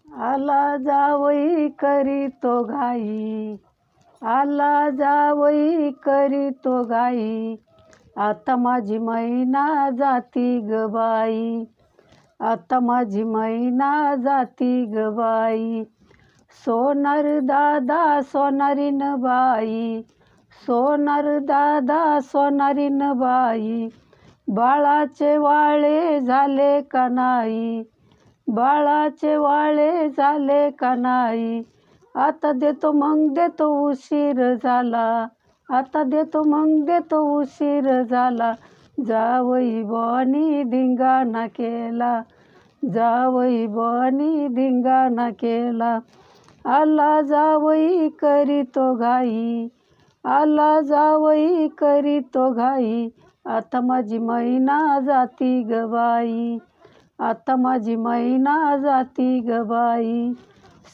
आला जावई करीतो घाई, आला जावई करीतो घाई, आता माझी मैना जाती ग बाई, आता माझी मैना जाती ग बाई. सोनार दादा सोनारीन बाई, सोनार दादा सोनारीन बाई, बाळाचे वाळे झाले का नाही, बाळाचे वाळे झाले का नाही. आता देतो मग देतो उशीर झाला, आता देतो मग देतो उशीर झाला. जावई बुवानी धिंगाणा केला, जावई बुवानी धिंगाणा केला. आला जावई करीतो घाई, आला जावई करीतो घाई, आता माझी मैना जाती ग बाई, आता माझी मैना जाती ग बाई.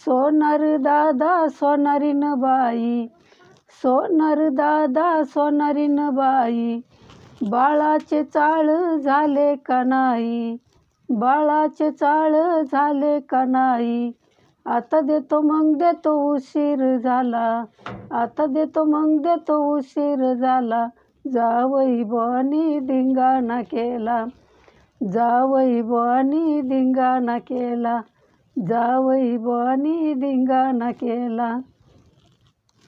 सोनार दादा सोनारीन बाई, सोनार दादा सोनारीन बाई, बाळाचे चाळ झाले का नाही, बाळाचे चाळ झाले का नाही. आता देतो मग देतो उशीर झाला, आता देतो मग देतो उशीर झाला. जावई बुवानी धिंगाणा केला, जावई बुवानी धिंगाणा केला, जावई बुवानी धिंगाणा केला.